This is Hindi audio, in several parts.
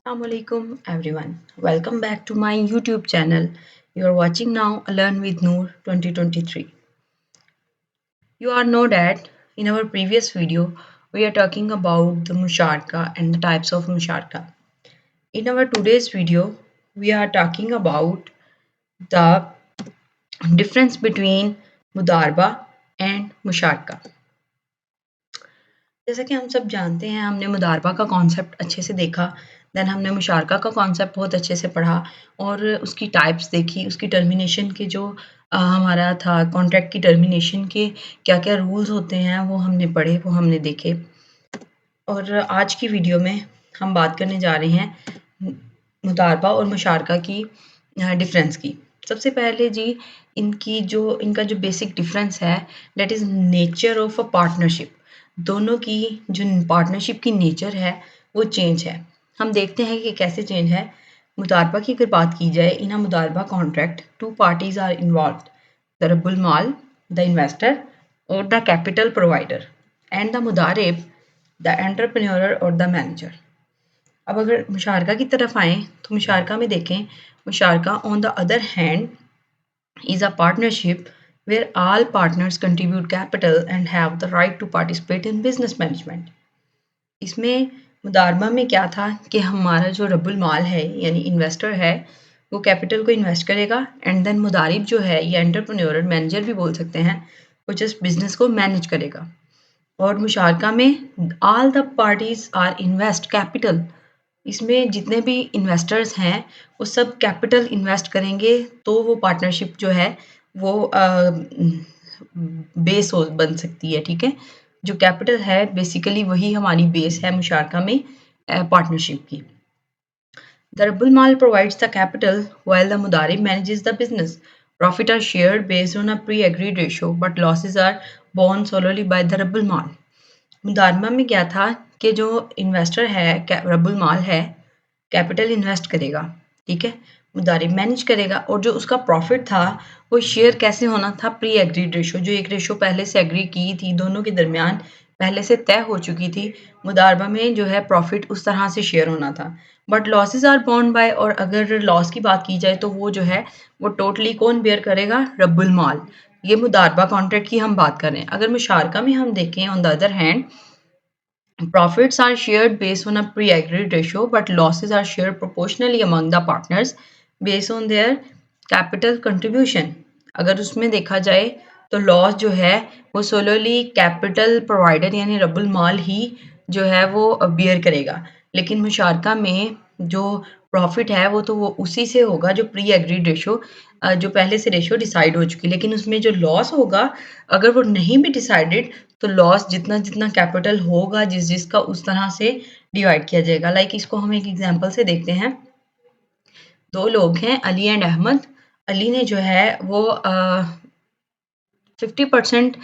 Assalamualaikum everyone. Welcome back to my YouTube channel. You are watching now Learn with Noor 2023. You all know that in our previous video we are talking about the musharka and the types of musharka. In our today's video we are talking about the difference between mudarba and musharka. जैसा कि हम सब जानते हैं हमने मुदारबा का कॉन्सेप्ट अच्छे से देखा, देन हमने मुशारका का कॉन्सेप्ट बहुत अच्छे से पढ़ा और उसकी टाइप्स देखी, उसकी टर्मिनेशन के जो हमारा था कॉन्ट्रैक्ट की टर्मिनेशन के क्या-क्या रूल्स होते हैं वो हमने पढ़े, वो हमने देखे। और आज की वीडियो में हम बात करने जा रहे हैं मुदारबा और मुशारका की डिफ़रेंस की। सबसे पहले जी इनका जो बेसिक डिफ़रेंस है that is nature of a partnership. दोनों की जो पार्टनरशिप की नेचर है वो चेंज है। हम देखते हैं कि कैसे चेंज है। मुदारबा की अगर बात की जाए in a mudaraba contract two parties are involved, the rabbul maal, the investor और the capital provider and the mudarib, the entrepreneur और द मैनेजर। अब अगर मुशारका की तरफ आएँ तो मुशारका में देखें, musharaka on the other hand is a partnership where all partners contribute capital and have the right to participate in business management. इसमें मुदारबा में क्या था कि हमारा जो रब्बुल माल है यानी इन्वेस्टर है वो कैपिटल को इन्वेस्ट करेगा एंड देन मुदारिब जो है या एंटरप्रेन्योर मैनेजर भी बोल सकते हैं वो जस्ट बिजनेस को मैनेज करेगा। और मुशारका में all the parties are invest capital, इसमें जितने भी इन्वेस्टर्स हैं वो सब कैपिटल इन्वेस्ट करेंगे तो वो पार्टनरशिप जो है वो बेस हो बन सकती है। ठीक है, जो कैपिटल है बेसिकली वही हमारी बेस है मुशारका में पार्टनरशिप की। The Rabbul Mal provides the capital while the Mudarib manages the business. Profit are shared based on a pre-agreed ratio, but losses are borne solely by the Rabbul Mal. मुदारमा में क्या था कि जो इन्वेस्टर है रब्बुल माल है कैपिटल इन्वेस्ट करेगा, ठीक है, मुदारिब मैनेज करेगा और जो उसका प्रॉफिट था वो शेयर कैसे होना था, प्री एग्रीड रेशो, जो एक रेशो पहले से एग्री की थी दोनों के दरमियान पहले से तय हो चुकी थी, मुदारबा में जो है प्रॉफिट उस तरह से शेयर होना था। But losses are borne by, और अगर लॉस की बात की जाए तो वो जो है वो टोटली कौन बेयर करेगा, रब्बुल माल। ये मुदारबा कॉन्ट्रैक्ट की हम बात कर रहे हैं। अगर मुशारका में हम देखें on the other hand, profits are shared based on a pre-agreed ratio, but losses are shared proportionally among the partners based on their capital contribution. अगर उसमें देखा जाए तो लॉस जो है वो सोलोली कैपिटल प्रोवाइडर यानी रब्बुल माल ही जो है वो बियर करेगा, लेकिन मुशारका में जो प्रॉफिट है वो तो वो उसी से होगा जो प्री एग्रीड रेशो, जो पहले से रेशो डिसाइड हो चुकी, लेकिन उसमें जो लॉस होगा अगर वो नहीं भी डिसाइडेड तो लॉस जितना जितना कैपिटल होगा जिसका उस तरह से डिवाइड किया जाएगा। लाइक इसको हम एक एग्जांपल से देखते हैं। दो लोग हैं अली एंड अहमद। अली ने जो है वो 50%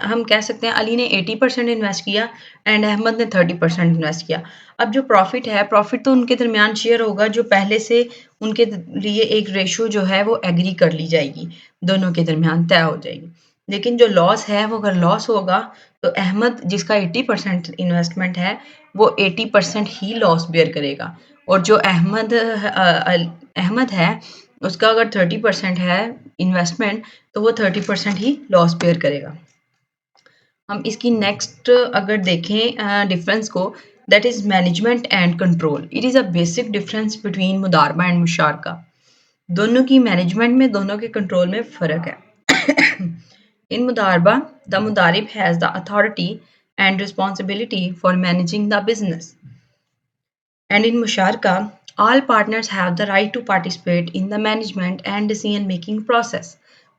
हम कह सकते हैं अली ने 80% इन्वेस्ट किया एंड अहमद ने 30% इन्वेस्ट किया। अब जो प्रॉफिट है प्रॉफिट तो उनके दरमियान शेयर होगा जो पहले से उनके लिए एक रेशो जो है वो एग्री कर ली जाएगी, दोनों के दरमियान तय हो जाएगी। लेकिन जो लॉस है वो अगर लॉस होगा तो अहमद जिसका 80% इन्वेस्टमेंट है वो 80% ही लॉस बेयर करेगा, और जो अहमद है उसका अगर 30% है इन्वेस्टमेंट तो वो 30% ही लॉस बेयर करेगा। हम इसकी नेक्स्ट अगर देखें डिफरेंस को, that is management and control. It is a basic difference between mudaraba and musharaka. दोनों की मैनेजमेंट में, दोनों के कंट्रोल में फ़र्क है। In mudaraba the mudarib has the authority and responsibility for managing the business, and in Musharka, all partners have the right to participate in the management and decision making process.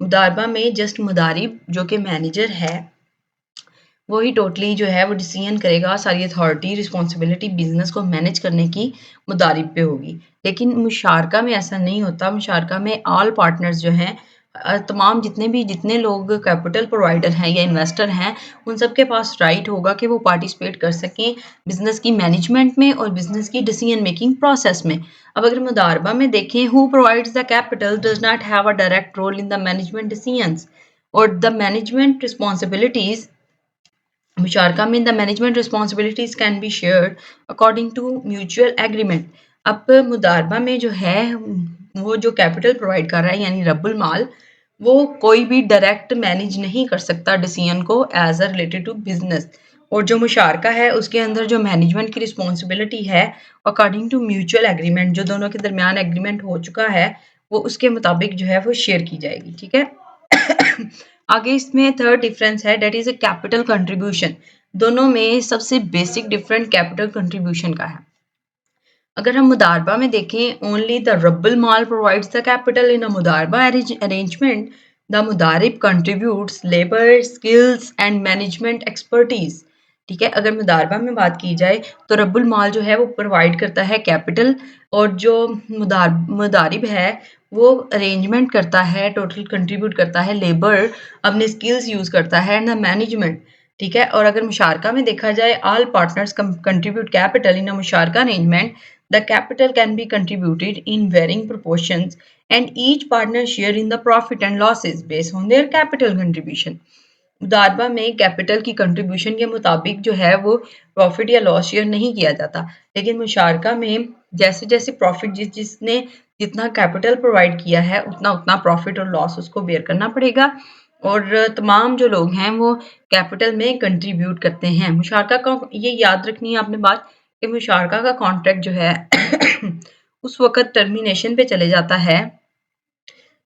मुदारबा में जस्ट मुदारिब जो कि मैनेजर है वो ही टोटली जो है वो डिसीजन करेगा, सारी अथॉरिटी रिस्पॉन्सिबिलिटी बिजनेस को मैनेज करने की मुदारिब पे होगी। लेकिन मुशारका में ऐसा नहीं होता। मुशारका में ऑल पार्टनर्स जो हैं, तमाम जितने लोग कैपिटल प्रोवाइडर हैं या इन्वेस्टर हैं उन सब के पास राइट होगा कि वो पार्टिसिपेट कर सकें बिजनेस की मैनेजमेंट में और बिजनेस की डिसीजन मेकिंग प्रोसेस में। अब अगर मुदारबा में देखें, who provides the capital does not have a direct role in the management decisions, और द मैनेजमेंट रिस्पॉन्सिबिलिटीज मुशारका में the management responsibilities can be shared according to mutual agreement. अब मुदारबा में जो है वो जो कैपिटल प्रोवाइड कर रहा है यानी रब्बुल माल, वो कोई भी डायरेक्ट मैनेज नहीं कर सकता डिसीजन को as a related to business. और जो मुशारका है उसके अंदर जो मैनेजमेंट की रिस्पॉन्सिबिलिटी है अकॉर्डिंग टू म्यूचुअल एग्रीमेंट, जो दोनों के दरमियान एग्रीमेंट हो चुका है वो उसके मुताबिक जो है वो शेयर की जाएगी। ठीक है। आगे इसमें थर्ड डिफरेंस है, debt is a capital contribution. दोनों में सबसे बेसिक डिफरेंट कैपिटल कंट्रीब्यूशन का है। अगर हम मुदारबा में देखें, only the rabbul maal provides the capital. In a mudaraba arrangement the mudarib contributes labour skills and management expertise. ठीक है, अगर मुदारबा में बात की जाए तो रब्बुल माल जो है वो प्रोवाइड करता है कैपिटल, और जो मुदारिब है वो अरेंजमेंट करता है, टोटल कंट्रीब्यूट करता है लेबर, अपने स्किल्स यूज करता है एंड द मैनेजमेंट। ठीक है, और अगर मुशारका में देखा जाए, all partners contribute capital in a musharaka arrangement. The capital can be contributed in varying proportions and each partner share in the profit and losses based on their capital contribution. मुदारबा में कैपिटल की कंट्रीब्यूशन के मुताबिक जो है वो प्रॉफिट या लॉस शेयर नहीं किया जाता, लेकिन मुशारका में जैसे जैसे प्रॉफिट जिसने जितना कैपिटल प्रोवाइड किया है उतना उतना प्रॉफिट और लॉस उसको बेयर करना पड़ेगा, और तमाम जो लोग हैं वो कैपिटल में कंट्रीब्यूट करते हैं। मुशारका का ये याद रखनी है आपने बात कि मुशारका का कॉन्ट्रैक्ट जो है उस वक्त टर्मिनेशन पे चले जाता है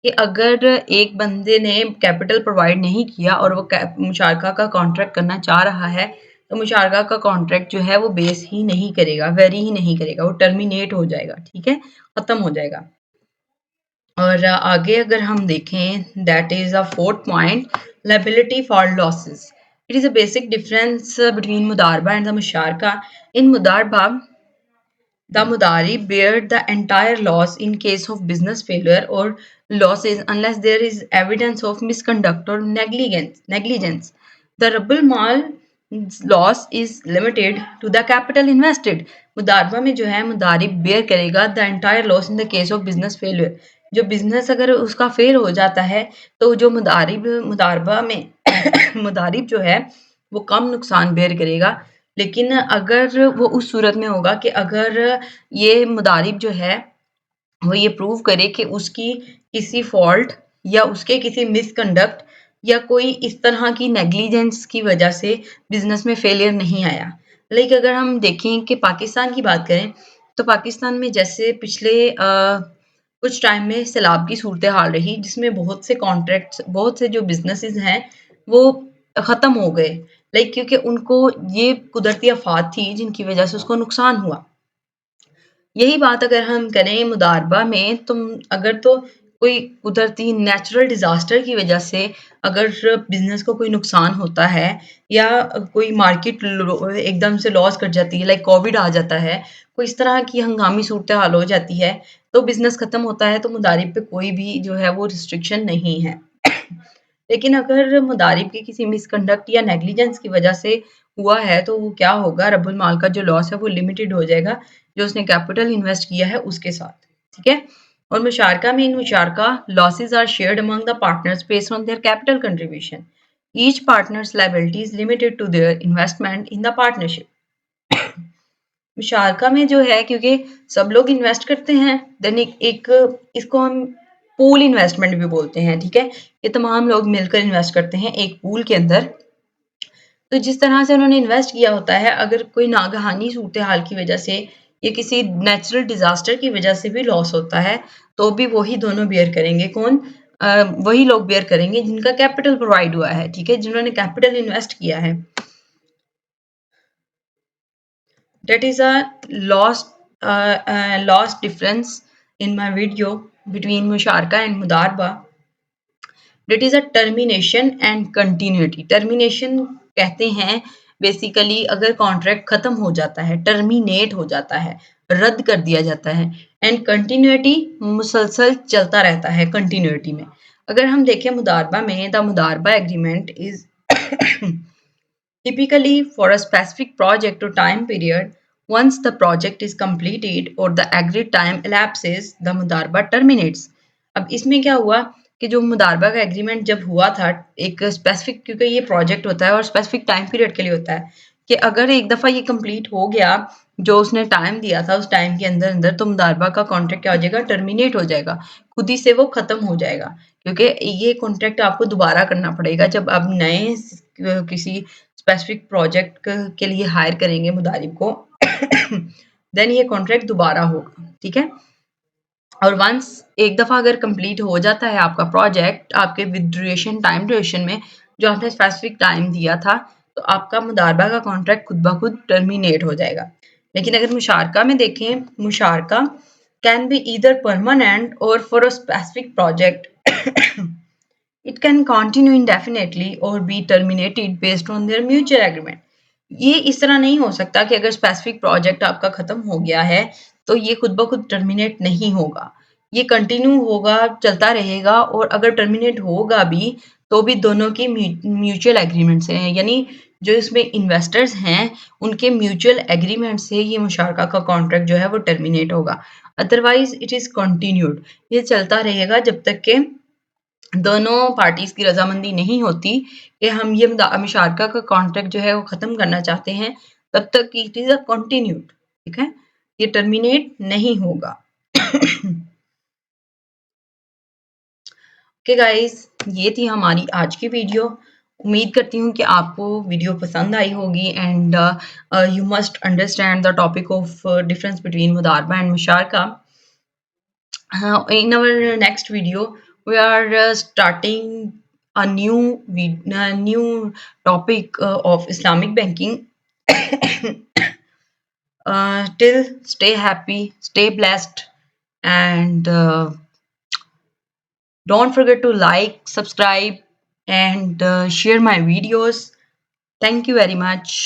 कि अगर एक बंदे ने कैपिटल प्रोवाइड नहीं किया और वो मुशारका का कॉन्ट्रैक्ट करना चाह रहा है, तो मुशारका का कॉन्ट्रैक्ट जो है वो बेस ही नहीं करेगा, वेरी ही नहीं करेगा, वो टर्मिनेट हो जाएगा। ठीक है, खत्म हो जाएगा। और आगे अगर हम देखें, that is a fourth point, liability for losses. It is a basic difference between mudaraba and the musharaka. In mudaraba the Mudarib bear the entire loss in case of business failure or losses unless there is evidence of misconduct or negligence. The Rabbul Mal loss is limited to the capital invested. मुदारबा में जो है मुदारिब बेयर करेगा the entire loss in the case of business failure. जो बिजनेस अगर उसका फेल हो जाता है तो जो मुदारबा में मुदारिब जो है वो कम नुकसान बेयर करेगा, लेकिन अगर वो उस सूरत में होगा कि अगर ये मुदारिब जो है वो ये प्रूव करे कि उसकी किसी फॉल्ट या उसके किसी मिसकंडक्ट या कोई इस तरह की नेग्लिजेंस की वजह से बिजनेस में फेलियर नहीं आया। लाइक अगर हम देखें कि पाकिस्तान की बात करें तो पाकिस्तान में जैसे पिछले कुछ टाइम में सैलाब की सूरत हाल रही, जिसमें बहुत से कॉन्ट्रैक्ट्स, बहुत से जो बिजनेसेस हैं वो ख़त्म हो गए, लाइक क्योंकि उनको ये कुदरती आफात थी जिनकी वजह से उसको नुकसान हुआ। यही बात अगर हम करें मुदारबा में, तो अगर तो कोई कुदरती नेचुरल डिजास्टर की वजह से अगर बिजनेस को कोई नुकसान होता है या कोई मार्केट एकदम से लॉस कर जाती है, लाइक कोविड आ जाता है, कोई इस तरह की हंगामी सूरत हाल हो जाती है तो बिजनेस खत्म होता है, तो मुदारिब पे कोई भी जो है वो रिस्ट्रिक्शन नहीं है। लेकिन अगर मुदारिब की किसी मिसकंडक्ट या नेग्लिजेंस की वजह से हुआ है तो वो क्या होगा, रब्बुल माल का जो लॉस है वो लिमिटेड हो जाएगा जो उसने कैपिटल इन्वेस्ट किया है उसके साथ। ठीक है, और मुशारका में in musharaka losses are shared among the partners based on their capital contribution. Each partner's liability is limited to their investment in the partnership. मुशारका में जो है क्योंकि सब लोग इन्वेस्ट करते हैं, देन एक इसको हम पूल इन्वेस्टमेंट भी बोलते हैं। ठीक है, ये तमाम लोग मिलकर इन्वेस्ट करते हैं एक पूल के अंदर। तो जिस तरह से उन्होंने इन्वेस्ट किया होता है, अगर कोई नागहानी सूरत हाल की वजह से या किसी नेचुरल डिजास्टर की वजह से भी लॉस होता है तो भी वही दोनों बेयर करेंगे। कौन? वही लोग बेयर करेंगे जिनका कैपिटल प्रोवाइड हुआ है। ठीक है, जिन्होंने कैपिटल इन्वेस्ट किया है। That is a lost difference in my video between Musharka and Mudarba. That is a termination and continuity. Termination कहते हैं बेसिकली अगर कॉन्ट्रैक्ट खत्म हो जाता है, टर्मिनेट हो जाता है, रद्द कर दिया जाता है, एंड कंटिन्यूटी मुसलसल चलता रहता है। कंटिन्यूटी में अगर हम देखें मुदारबा में, the mudaraba agreement is typically for a specific project or time period. Once the project is completed or the agreed time elapses, the मुदारबा terminates. अब इसमें क्या हुआ कि जो मुदारबा का एग्रीमेंट जब हुआ था एक स्पेसिफिक, क्योंकि ये प्रोजेक्ट होता है और स्पेसिफिक टाइम पीरियड के लिए होता है, कि अगर एक दफ़ा ये कंप्लीट हो गया जो उसने टाइम दिया था उस टाइम के अंदर अंदर, तो मुदारबा का कॉन्ट्रैक्ट क्या हो जाएगा, टर्मिनेट हो जाएगा, खुद ही से वो ख़त्म हो जाएगा, क्योंकि ये कॉन्ट्रैक्ट आपको दोबारा करना पड़ेगा जब आप नए किसी स्पेसिफिक प्रोजेक्ट के लिए हायर करेंगे मुदारिब को देन ये कॉन्ट्रैक्ट दोबारा होगा, ठीक है। और वंस एक दफ़ा अगर कंप्लीट हो जाता है आपका प्रोजेक्ट आपके विद ड्यूरेशन टाइम ड्यूरेशन में, जो आपने स्पेसिफिक टाइम दिया था, तो आपका मुदारबा का कॉन्ट्रैक्ट खुद ब खुद टर्मिनेट हो जाएगा। लेकिन अगर मुशारका में देखें, musharaka can be either permanent or for a specific project it can continue indefinitely or be terminated based on their mutual agreement. ये इस तरह नहीं हो सकता कि अगर स्पेसिफिक प्रोजेक्ट आपका खत्म हो गया है तो ये खुद ब खुद टर्मिनेट नहीं होगा, ये कंटिन्यू होगा, चलता रहेगा, और अगर टर्मिनेट होगा भी तो भी दोनों की म्यूचुअल एग्रीमेंट से है, यानी जो इसमें इन्वेस्टर्स हैं उनके म्यूचुअल एग्रीमेंट से ये मुशारका का कॉन्ट्रैक्ट जो है वो टर्मिनेट होगा। अदरवाइज इट इज़ कंटिन्यूड, ये चलता रहेगा जब तक के दोनों पार्टीज की रजामंदी नहीं होती कि हम ये मुशारका का कॉन्ट्रैक्ट जो है वो ख़त्म करना चाहते हैं, तब तक इट इज़ अ कंटिन्यूड, ठीक है, ये टर्मिनेट नहीं होगा। ओके गाइस, ये थी हमारी आज की वीडियो। उम्मीद करती हूँ कि आपको वीडियो पसंद आई होगी and you must understand the topic of difference between mudaraba and musharaka. In our next video, we are starting a new topic of Islamic banking. Till stay happy, stay blessed, and don't forget to like, subscribe, and share my videos. Thank you very much.